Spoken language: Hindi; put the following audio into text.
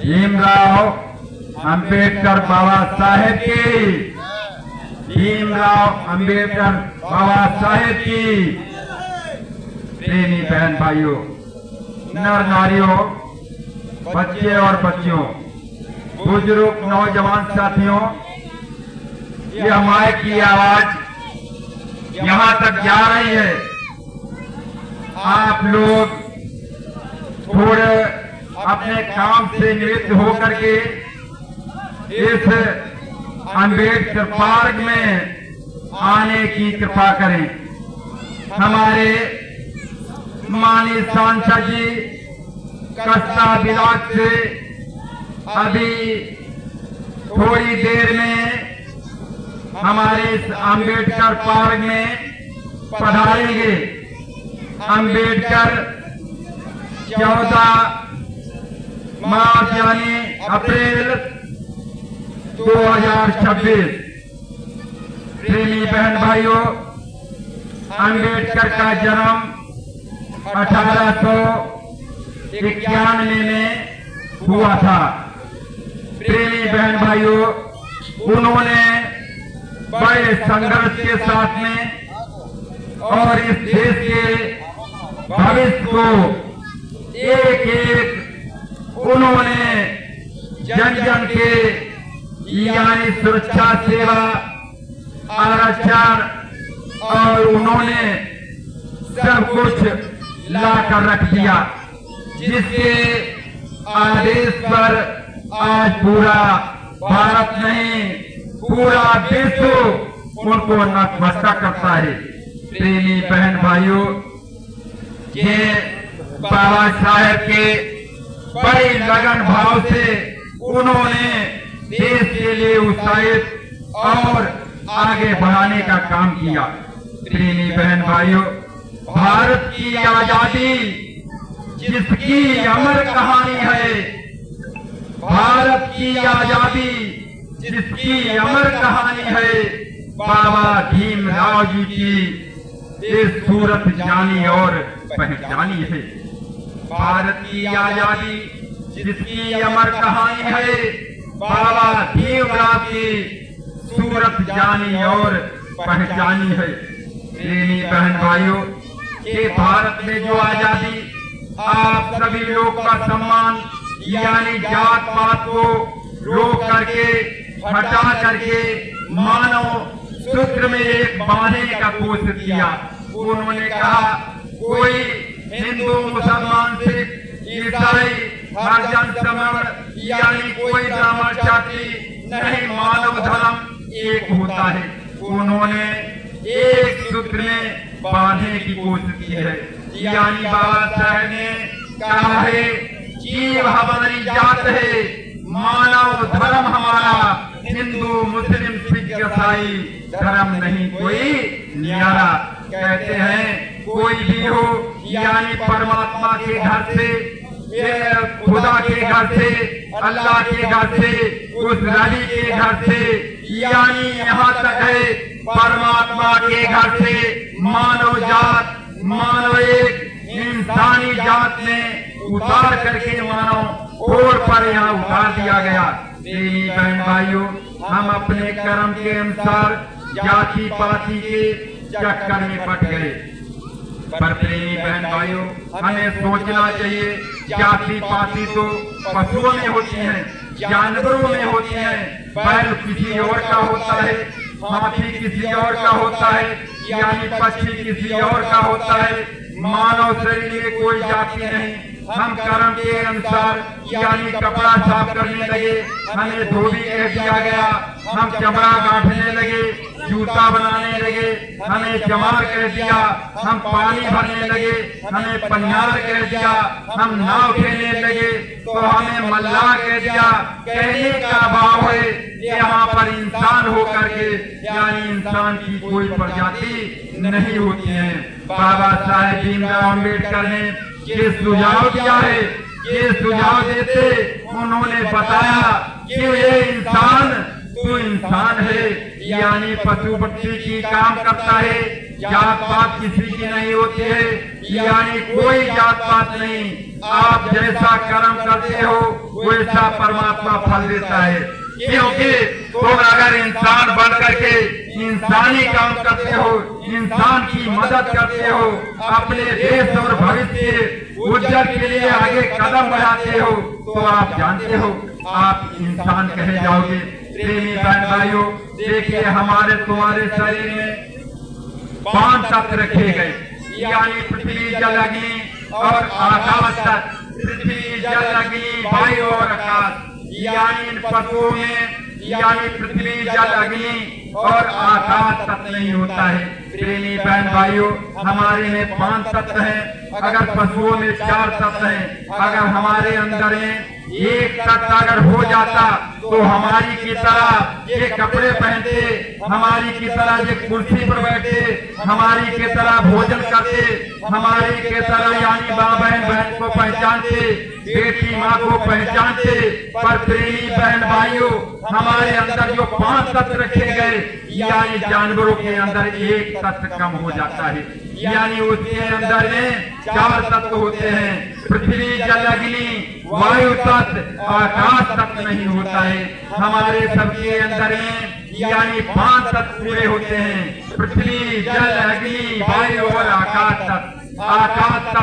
भीमराव अंबेडकर बाबा साहेब की, भीमराव अंबेडकर बाबा साहेब की। प्रेमी बहन भाइयों, नर नारियों, बच्चे और बच्चियों, बुजुर्ग नौजवान साथियों, ये हमारे की आवाज यहां तक जा रही है। आप लोग थोड़े अपने काम से निवृत्त होकर के इस अंबेडकर पार्क में आने की कृपा करें। हमारे माननीय सांसद जी कस्बा ब्लॉक से अभी थोड़ी देर में हमारे इस अंबेडकर पार्क में पधारेंगे। अंबेडकर 14 मार्च यानी अप्रैल 2026। प्रेमी बहन भाइयों, अंबेडकर का जन्म 1891 में हुआ था। प्रेमी बहन भाइयों, उन्होंने बड़े संघर्ष के साथ में और इस देश के भविष्य को एक एक उन्होंने जन जन के यानी सुरक्षा सेवा, आरक्षण और उन्होंने सब कुछ लाकर रख दिया, जिसके आदेश पर आज पूरा भारत नहीं पूरा विश्व उनको नतमस्तक करता है। प्रेमी बहन भाइयों, ये बाबा साहेब के बड़ी लगन भाव से उन्होंने देश के लिए उत्साहित और आगे बढ़ाने का काम किया। प्रेमी बहन भाइयों, भारत की आजादी जिसकी अमर कहानी है, भारत की आजादी जिसकी अमर कहानी है, बाबा भीमराव जी की इस सूरत जानी और पहचानी है। भारत की आजादी जिसकी अमर कहानी है, बाबा भीमराव की सूरत जानी और पहचानी है। प्रेमी बहन भाइयों, ये भारत में जो आजादी आप सभी लोग का सम्मान यानी जात पात को रोक करके हटा करके मानव सूत्र में एक बांधने का कोशिश किया। उन्होंने कहा कोई हिंदू, मुसलमान, सिख, ईसाई, हरिजन समाज यानी कोई ब्राह्मण जाति नहीं, मानव धर्म एक होता है। उन्होंने एक सूत्र में बांधने की कोशिश की है। यानी बाबा साहेब ने कहा है जीव हमारी जात है, मानव धर्म हमारा, हिंदू मुस्लिम सिख ईसाई धर्म नहीं कोई न्यारा। कहते हैं कोई भी हो यानी परमात्मा के घर से, खुदा के घर से, अल्लाह के घर से, उस नबी के घर से, यानी यहाँ तक है परमात्मा के घर से मानव जात, मानव एक इंसानी जात में उतार करके मानव ओर पर यहाँ उतार दिया गया। प्रेमी बहन भाइयों, हम अपने कर्म के अनुसार जाति पाति के चक्कर में पट गए। पर प्रेमी बहन भाइयों, हमें सोचना चाहिए जाति पाति तो पशुओं में होती है, जानवरों में होती है। बैल किसी और का होता है, हाथी किसी और का होता है, यानी पक्षी किसी और का होता है। मानव शरीर में कोई जाति नहीं। हम कर्म के अनुसार यानी कपड़ा साफ करने लगे, हमें धोबी कह दिया गया। हम चमड़ा गांठने लगे, जूता बनाने लगे, हमें चमार कह दिया। हम पानी भरने लगे, हमें पनियार कह दिया। हम नाव खेलने लगे तो हमें मल्लाह कह दिया। कहने का भाव है यहाँ पर इंसान होकर के यानी इंसान की कोई प्रजाति नहीं होती है। बाबा साहेब भीमराव अम्बेडकर ने ये सुझाव दिया है, ये सुझाव देते उन्होंने बताया कि ये इंसान तो इंसान है, यानी पशु पक्षी की काम करता है, जात पात किसी की नहीं होती है, यानी कोई जात पात नहीं। आप जैसा कर्म करते हो वैसा परमात्मा फल देता है। क्योंकि तुम अगर इंसान बन करके इंसानी काम करते हो, इंसान की मदद करते हो, अपने देश और भविष्य उज्जवल के लिए आगे कदम बढ़ाते हो, तो आप जानते हो आप इंसान कहे जाओगे। प्रेमी बहन भाइयों, देखिए हमारे तुम्हारे शरीर में 5 तत्व रखे गए, यानी पृथ्वी जल अग्नि और आकाश तत्व। पृथ्वी जल अग्नि वायु और आकाश, यानी इन पशुओं में यानी पृथ्वी जल अग्नि और आकाश तत्व नहीं होता है। प्रेमी बहन भाइयों, हमारे में 5 तत्व हैं, अगर पशुओं में 4 तत्व हैं। अगर हमारे अंदर में एक तत्व अगर हो जाता तो हमारी की तरह ये कपड़े पहनते, हमारी की तरह ये कुर्सी पर बैठते, हमारी की तरह भोजन करते, हमारी की तरह यानी माँ बहन को पहचानते, बेटी माँ को पहचानते। पर प्रेमी बहन भाइयों, हमारे अंदर जो 5 तत्व रखे गए, यानी जानवरों के अंदर एक तत्व कम हो जाता है, यानी उसके अंदर में 4 तत्व होते हैं। पृथ्वी जल अग्नि वायु तत्व आकाश तत्व नहीं होता है। हमारे सबके अंदर में यानी 5 तत्व पूरे होते हैं, पृथ्वी जल अग्नि वायु और आकाश तत्व। आकाश तत्व